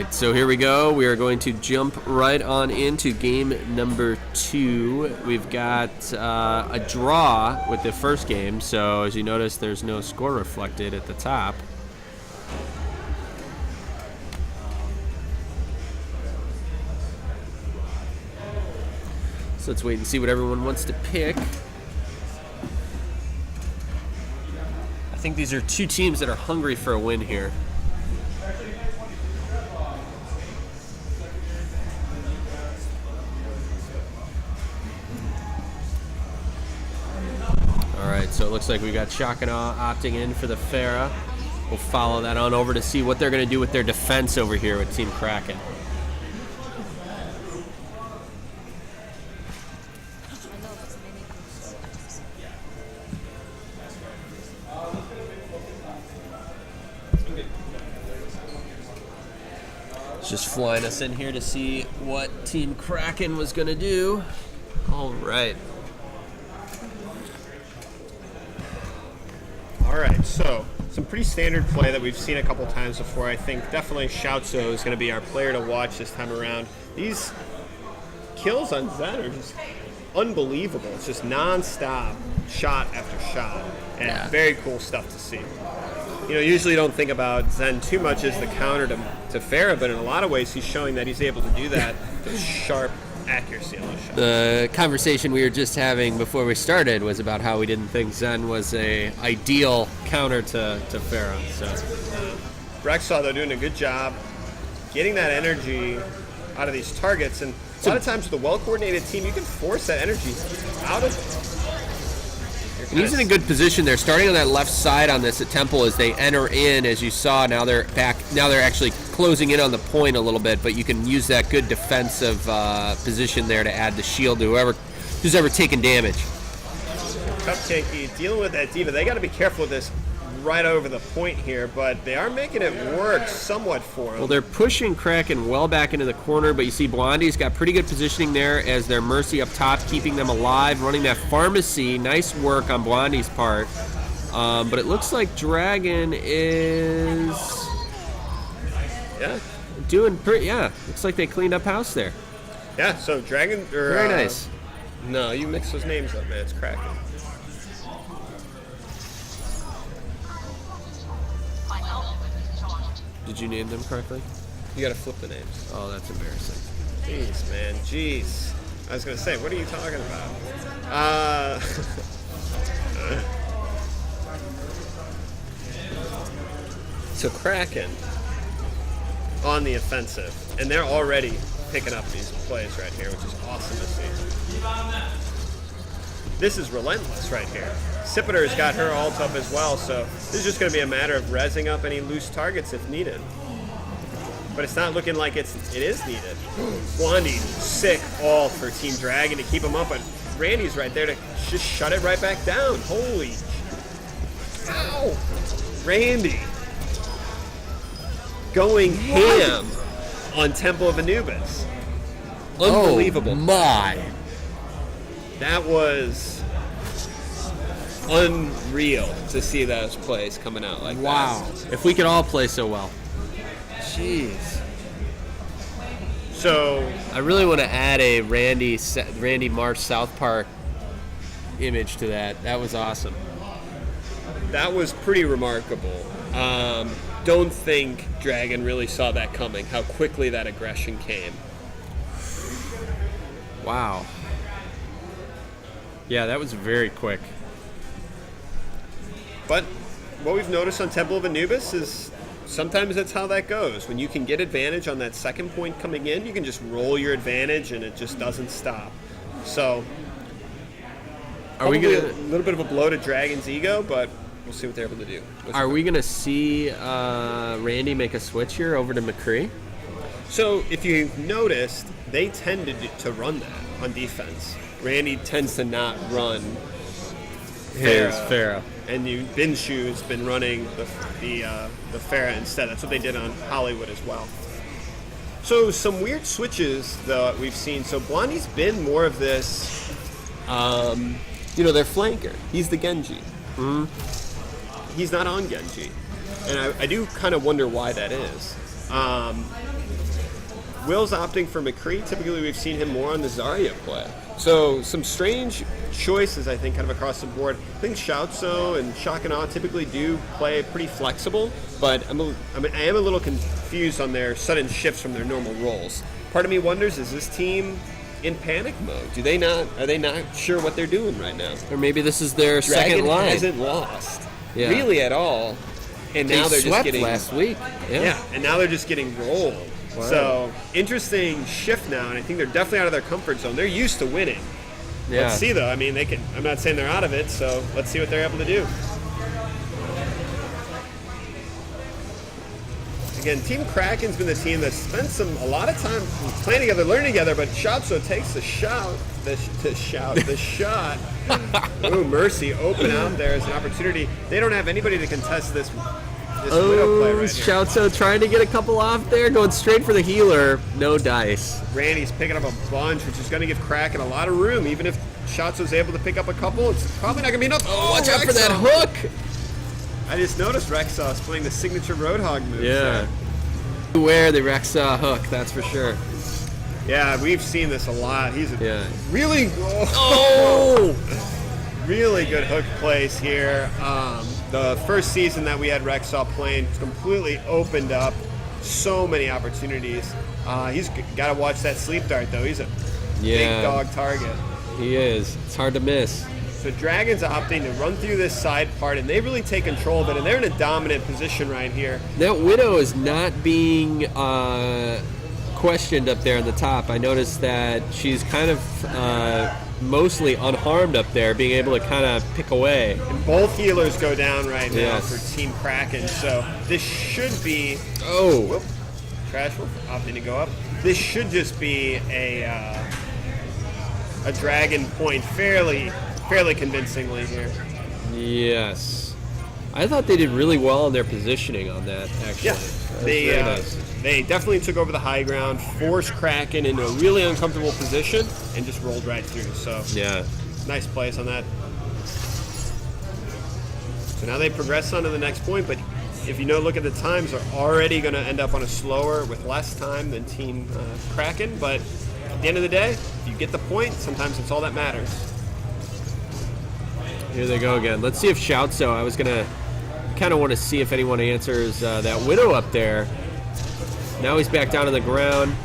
right, so here we go. We are going to jump right on into game number 2. We've got a draw with the first game, so as you notice, there's no score reflected at the top. So let's wait and see what everyone wants to pick. I think these are two teams that are hungry for a win here. All right, so it looks like we got Shakana opting in for the Farah. We'll follow that on over to see what they're going to do with their defense over here with Team Kraken. Just flying us in here to see what Team Kraken was going to do. All right. All right, so some pretty standard play that we've seen a couple times before. I think definitely Shoutzo is going to be our player to watch this time around. These kills on Zen are just unbelievable. It's just non-stop shot after shot, and very cool stuff to see. You know, usually don't think about Zen too much as the counter to Farah, but in a lot of ways he's showing that he's able to do that with sharp accuracy on those shots. The conversation we were just having before we started was about how we didn't think Zen was a ideal counter to Farah. So Rexaw, though, doing a good job getting that energy out of these targets, and a lot of times with a well-coordinated team, you can force that energy out of them. And he's in a good position there, starting on that left side on this at Temple as they enter in. As you saw, now they're back. Now they're actually closing in on the point a little bit, but you can use that good defensive position there to add the shield to who's ever taken damage. Cupcakey dealing with that diva. They got to be careful with this right over the point here, but they are making it work somewhat for them. Well, they're pushing Kraken well back into the corner, but you see Blondie's got pretty good positioning there as their Mercy up top, keeping them alive, running that pharmacy. Nice work on Blondie's part. But it looks like Dragon is doing pretty, looks like they cleaned up house there. Yeah, so Dragon, very nice. No, you mix those names up, man. It's Kraken. Did you name them correctly? You gotta flip the names. Oh, that's embarrassing. Jeez, man. Jeez. I was gonna say, what are you talking about? So Kraken on the offensive, and they're already picking up these plays right here, which is awesome to see. This is relentless right here. Sipiter's got her ult up as well, so this is just going to be a matter of rezzing up any loose targets if needed. But it's not looking like it is needed. Blondie, sick ult for Team Dragon to keep him up, but Randy's right there to just shut it right back down. Holy... Ow! Randy going ham on Temple of Anubis. Unbelievable. Oh my. That was unreal to see those plays coming out like that. Wow. If we could all play so well. Jeez. So I really want to add a Randy Marsh South Park image to that. That was awesome. That was pretty remarkable. Don't think Dragon really saw that coming, how quickly that aggression came. Wow. Yeah, that was very quick. But what we've noticed on Temple of Anubis is sometimes that's how that goes. When you can get advantage on that second point coming in, you can just roll your advantage and it just doesn't stop. So, are we gonna a little bit of a blow to Dragon's ego, but we'll see what they're able to do. Are we gonna see Randy make a switch here over to McCree? So if you've noticed, they tended to run that on defense. Randy tends to not run Farah. And Binshu's been running the Farah instead. That's what they did on Hollywood as well. So some weird switches that we've seen. So Blondie's been more of this, their flanker. He's the Genji. He's not on Genji. And I do kind of wonder why that is. Will's opting for McCree. Typically, we've seen him more on the Zarya play. So some strange choices, I think, kind of across the board. I think Shoutso and Shakana typically do play pretty flexible, but I am a little confused on their sudden shifts from their normal roles. Part of me wonders, is this team in panic mode? Are they not sure what they're doing right now? Or maybe this is their Dragon second line. hasn't lost really at all, and now they're just getting last week. Yeah, and now they're just getting rolled. Wow. So interesting shift now, and I think they're definitely out of their comfort zone. They're used to winning. Yeah. Let's see though. I mean, I'm not saying they're out of it, so let's see what they're able to do. Again, Team Kraken's been the team that's spent a lot of time playing together, learning together, but Shoutso takes the shot. Ooh, Mercy open out there as an opportunity. They don't have anybody to contest this Widow play right here. Shoutso trying to get a couple off there, going straight for the healer. No dice. Randy's picking up a bunch, which is going to give Kraken a lot of room. Even if Shoutso's able to pick up a couple, it's probably not going to be enough. Oh, watch out for that hook. I just noticed Rexos playing the signature Roadhog move. Yeah. Beware the Rexa hook, that's for sure. Yeah, we've seen this a lot. He's really really good hook plays here. The first season that we had Rexall playing completely opened up so many opportunities. He's got to watch that sleep dart, though. He's a big dog target. He is. It's hard to miss. So Dragon's opting to run through this side part, and they really take control of it, and they're in a dominant position right here. That Widow is not being questioned up there on the top. I noticed that she's kind of mostly unharmed up there, being able to kind of pick away. And both healers go down right now for Team Kraken, so this should be... Trash Wolf opting to go up. This should just be a Dragon point fairly convincingly here. Yes. I thought they did really well in their positioning on that, actually. Yeah. They definitely took over the high ground, forced Kraken into a really uncomfortable position, and just rolled right through. So nice plays on that. So now they progress on to the next point, but if you look at the times, they're already going to end up on a slower with less time than Team Kraken. But at the end of the day, if you get the point, sometimes it's all that matters. Here they go again. Let's see if Shoutso, I was going to kind of want to see if anyone answers that Widow up there. Now he's back down on the ground.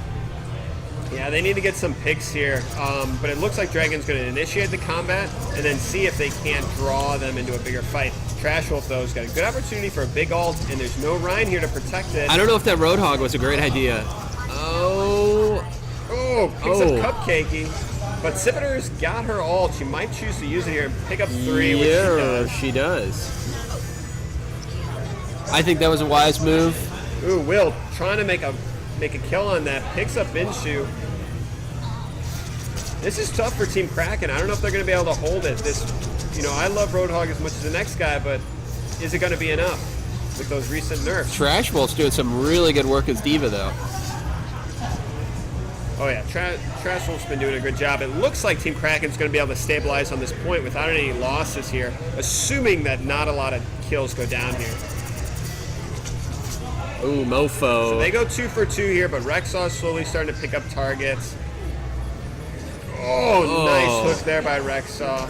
Yeah, they need to get some picks here, but it looks like Dragon's going to initiate the combat and then see if they can't draw them into a bigger fight. Trash Wolf, though, has got a good opportunity for a big ult, and there's no Ryan here to protect it. I don't know if that Roadhog was a great idea. Picks up Cupcakey. But Sipiter's got her ult. She might choose to use it here and pick up 3, which she does. I think that was a wise move. Ooh, Will trying to make a kill on that. Picks up Binshu. This is tough for Team Kraken. I don't know if they're going to be able to hold it. I love Roadhog as much as the next guy, but is it going to be enough with those recent nerfs? Trash Wolf's doing some really good work as D.Va, though. Oh yeah, Trash Wolf's been doing a good job. It looks like Team Kraken's going to be able to stabilize on this point without any losses here, assuming that not a lot of kills go down here. Ooh, mofo. So they go 2 for 2 here, but Rexaw's slowly starting to pick up targets. Oh, nice hook there by Rexaw.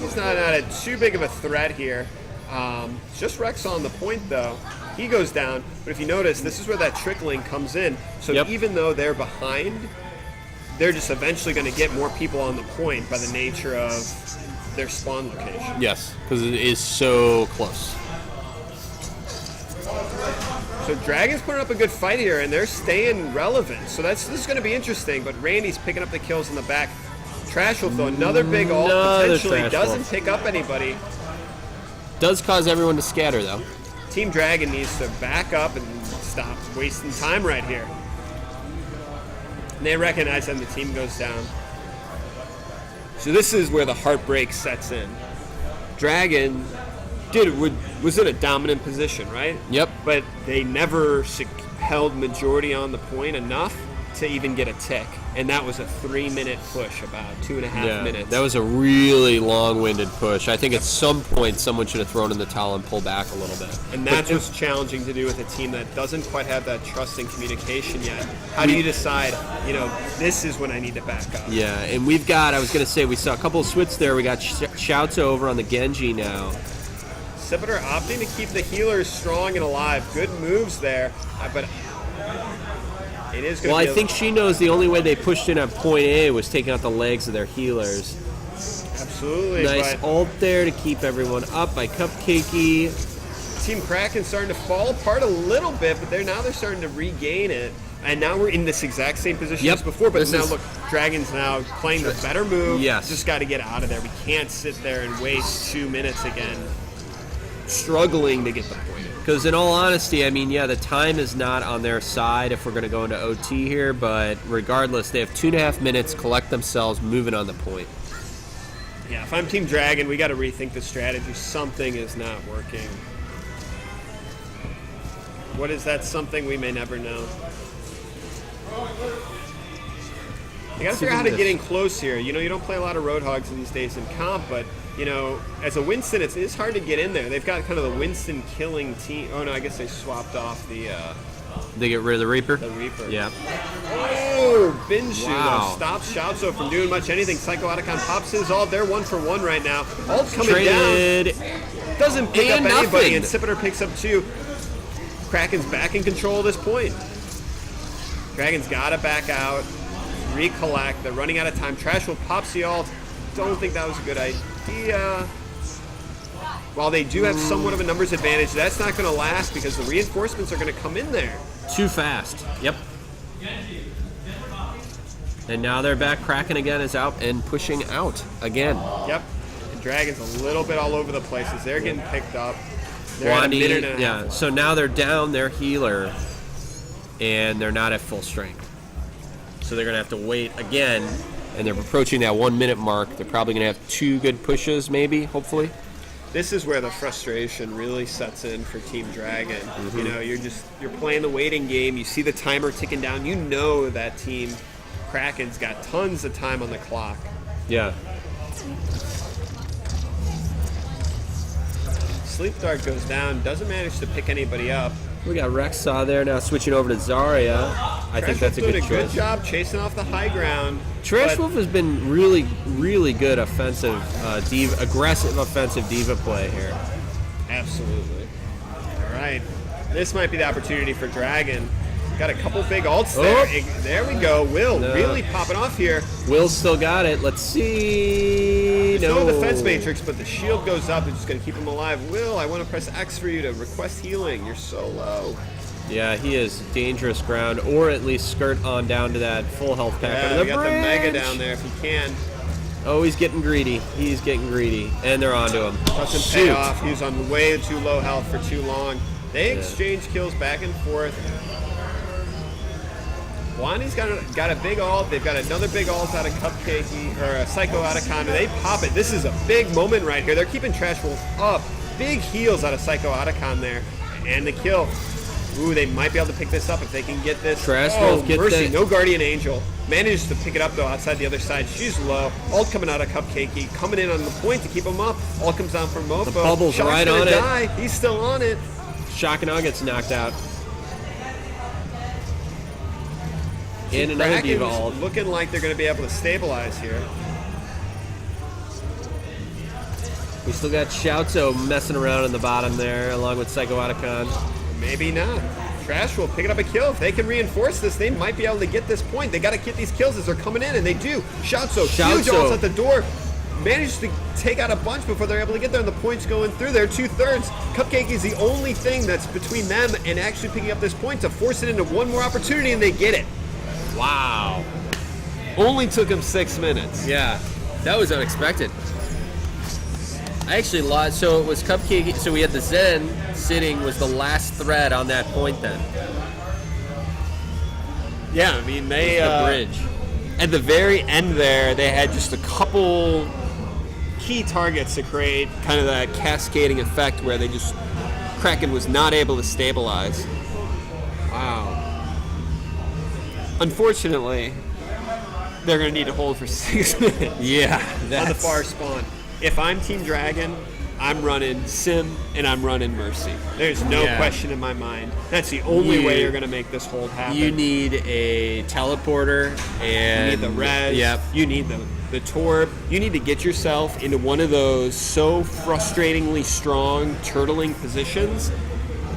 He's not too big of a threat here. It's just Rexaw on the point, though. He goes down, but if you notice, this is where that trickling comes in. So even though they're behind, they're just eventually going to get more people on the point by the nature of their spawn location. Yes, because it is so close. So Dragon's putting up a good fight here, and they're staying relevant. So this is going to be interesting, but Randy's picking up the kills in the back. Trash Wolf, though, another big ult, potentially doesn't pick up anybody. Does cause everyone to scatter, though. Team Dragon needs to back up and stop wasting time right here. And they recognize that the team goes down. So this is where the heartbreak sets in. Dragon was in a dominant position, right? Yep. But they never held majority on the point enough to even get a tick. And that was a 3-minute push, about 2.5 minutes. That was a really long-winded push. I think at some point someone should have thrown in the towel and pulled back a little bit. And that's what's challenging to do with a team that doesn't quite have that trust and communication yet. How do you decide, this is when I need to back up? Yeah, and we've got, I was going to say, we saw a couple of swits there. We got Shouts over on the Genji now. Scimitar opting to keep the healers strong and alive. Good moves there, but it is going to be... Well, I think she knows the only way they pushed in at point A was taking out the legs of their healers. Absolutely. Nice ult there to keep everyone up by Cupcakey. Team Kraken starting to fall apart a little bit, but they're starting to regain it. And now we're in this exact same position as before, but look, Dragon's now playing the better move. Yes. Just got to get out of there. We can't sit there and waste 2 minutes again. Struggling to get the point. Because in all honesty, I mean, the time is not on their side if we're going to go into OT here, but regardless, they have 2.5 minutes, collect themselves, moving on the point. Yeah, if I'm Team Dragon, we got to rethink the strategy. Something is not working. What is that something? We may never know. You got to figure out how to get in close here. You don't play a lot of Roadhogs these days in comp, but as a Winston, it's hard to get in there. They've got kind of the Winston killing team. Oh no, I guess they swapped off the. They get rid of the Reaper. The Reaper. Yeah. Oh, Binshu Wow. stops Shoutso from doing much anything. Psycho Otacon pops his ult. They're 1 for 1 right now. Ult coming down. Doesn't pick up anybody, and Scimitar picks up 2. Kraken's back in control of this point. Dragon's got to back out, recollect. They're running out of time. Trash will pop the ult. Don't think that was a good idea. While they do have somewhat of a numbers advantage, that's not going to last because the reinforcements are going to come in there. Too fast. Yep. And now they're back. Kraken again is out and pushing out again. Yep. And Dragon's a little bit all over the place as they're getting picked up. They're at a minute and a half. So now they're down their healer, and they're not at full strength. So they're going to have to wait again, and they're approaching that 1 minute mark. They're probably going to have 2 good pushes, maybe, hopefully. This is where the frustration really sets in for Team Dragon. Mm-hmm. You're playing the waiting game. You see the timer ticking down. You know that Team Kraken's got tons of time on the clock. Yeah. Sleep Dart goes down, doesn't manage to pick anybody up. We got Rexaw there now switching over to Zarya. I think that's a good choice. Doing a good job chasing off the high ground. Trash Wolf has been really, really good offensive, aggressive offensive diva play here. Absolutely. All right. This might be the opportunity for Dragon. Got a couple big ults there. There we go. Will really popping off here. Will still got it. Let's see. There's no defense matrix, but the shield goes up. It's just going to keep him alive. Will, I want to press X for you to request healing. You're so low. Yeah, he is dangerous ground, or at least skirt on down to that full health pack under the got bridge. the Mega down there if he can. Oh, he's getting greedy. He's getting greedy. And they're onto him. Doesn't pay off. He was on way too low health for too long. They exchange kills back and forth. Wandi's got a big ult. They've got another big ult out of Cupcakey, or a Psycho Otacon. They pop it. This is a big moment right here. They're keeping Trash Wolf up. Big heals out of Psycho Otacon there. And the kill. Ooh, they might be able to pick this up if they can get this. Trash Wolf gets mercy. that. No Guardian Angel. Manages to pick it up, though, outside the other side. She's low. Ult coming out of Cupcakey. Coming in on the point to keep him up. Ult comes down from Mofo. The bubble's Shock's right gonna on die. it. He's still on it. Shockanaw gets knocked out. And Team another Kraken's diva ult. looking like they're going to be able to stabilize here. We still got Shoutso messing around in the bottom there, along with Psycho Otacon. Maybe not. Trash will pick up a kill. If they can reinforce this, they might be able to get this point. They got to get these kills as they're coming in, and they do. Shoutso, huge ults at the door. Managed to take out a bunch before they're able to get there, and the points going through there. 2/3. Cupcake is the only thing that's between them and actually picking up this point to force it into one more opportunity, and they get it. Wow. Only took him 6 minutes. Yeah, that was unexpected. I actually lost, so it was Cupcake, so we had the Zen sitting was the last thread on that point then. Yeah, I mean, they... the bridge. At the very end there, they had just a couple key targets to create kind of that cascading effect where they just... Kraken was not able to stabilize. Wow. Unfortunately, they're going to need to hold for 6 minutes. Yeah, On the that's far spawn. If I'm Team Dragon, I'm running Sim and I'm running Mercy. There's no question in my mind. That's the only way you're going to make this hold happen. You need a teleporter and You need the res. Yep. You need the torp. You need to get yourself into one of those so frustratingly strong turtling positions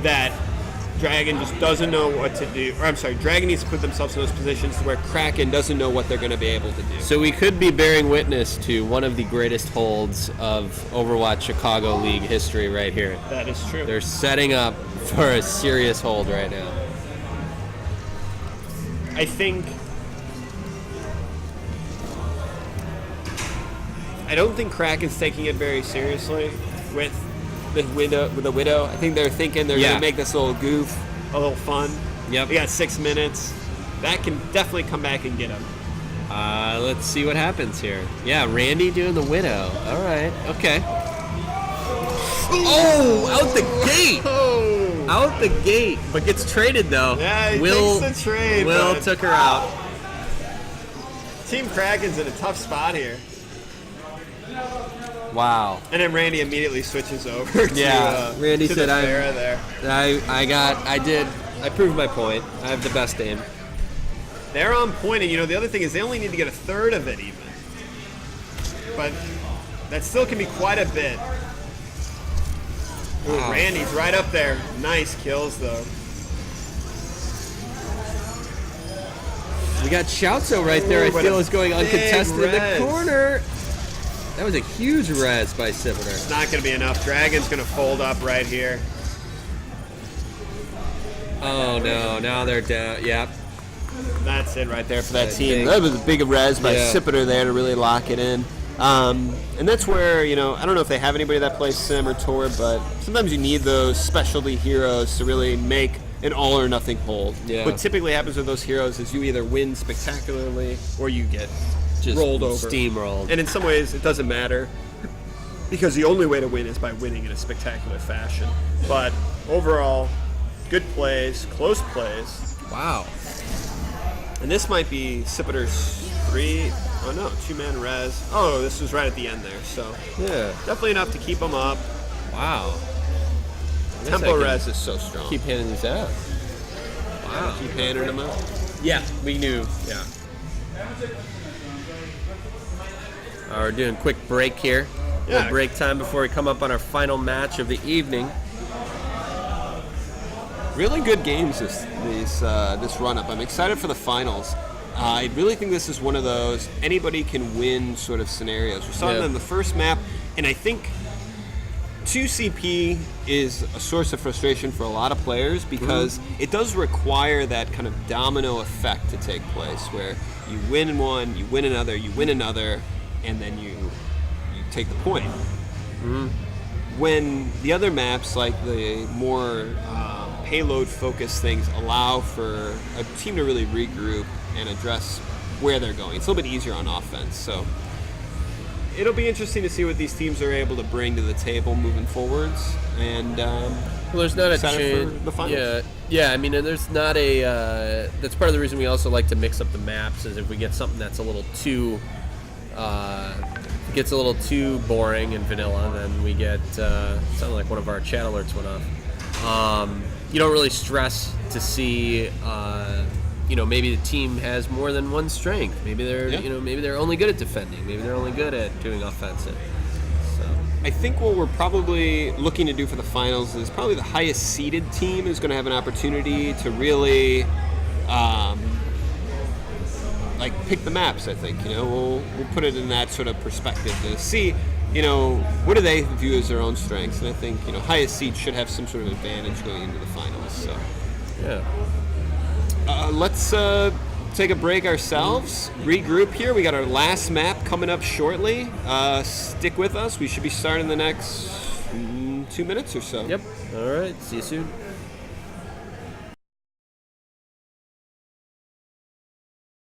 that Dragon just doesn't know what to do. Or I'm sorry, Dragon needs to put themselves in those positions where Kraken doesn't know what they're going to be able to do. So we could be bearing witness to one of the greatest holds of Overwatch Chicago League history right here. That is true. They're setting up for a serious hold right now. I don't think Kraken's taking it very seriously with the widow. I think they're thinking they're going to make this little goof a little fun. Yep. We got 6 minutes. That can definitely come back and get him. Let's see what happens here. Yeah, Randy doing the widow. All right. Okay. Oh, out the gate. Oh. Out the gate. But gets traded, though. Yeah, he Will, takes the trade. Will but took her out. Team Kraken's in a tough spot here. Wow. And then Randy immediately switches over to, Randy to said, the Pharah there. I proved my point. I have the best aim. They're on point, and the other thing is they only need to get a third of it even. But that still can be quite a bit. Ooh, Wow. Randy's right up there. Nice kills, though. We got Shoutzo right there. Ooh, I but feel a is going big uncontested in the res. corner. That was a huge res by Siviter. It's not going to be enough. Dragon's going to fold up right here. Oh no! Now they're down. Yep. That's it right there for that That team. big- That was a big res by Yeah. Sipiter there to really lock it in. And that's where, I don't know if they have anybody that plays Sim or Tor, but sometimes you need those specialty heroes to really make an all or nothing hold. Yeah. What typically happens with those heroes is you either win spectacularly or you get Just rolled over. steamrolled. And in some ways, it doesn't matter because the only way to win is by winning in a spectacular fashion. But overall, good plays, close plays. Wow. And this might be Sipiter's 2-man res. Oh, this was right at the end there, so Yeah. definitely enough to keep them up. Wow. I Tempo can res is so strong. Keep handing these out. Wow. Keep handing them out. Yeah, we knew. Yeah. We're doing a quick break here. Yeah. Little break time before we come up on our final match of the evening. Really good games this run-up. I'm excited for the finals. I really think this is one of those anybody can win sort of scenarios. We saw it in the first map, and I think 2CP is a source of frustration for a lot of players because it does require that kind of domino effect to take place where you win one, you win another, and then you take the point. When the other maps, like the more payload-focused things, allow for a team to really regroup and address where they're going. It's a little bit easier on offense, so it'll be interesting to see what these teams are able to bring to the table moving forwards. And Well, there's not a excited change. for the finals. Yeah. I mean, and there's not a. That's part of the reason we also like to mix up the maps. Is if we get something that's a little too, gets a little too boring and vanilla, then we get sounded like one of our chat alerts went off. You don't really stress to see. Maybe the team has more than one strength. Maybe they're, maybe they're only good at defending. Maybe they're only good at doing offensive. So I think what we're probably looking to do for the finals is probably the highest seeded team is going to have an opportunity to really, pick the maps. I think we'll put it in that sort of perspective to see, what do they view as their own strengths, and I think highest seed should have some sort of advantage going into the finals. So yeah. let's take a break ourselves, regroup here. We got our last map coming up shortly. Stick with us. We should be starting the next 2 minutes or so. Yep. All right. See you soon.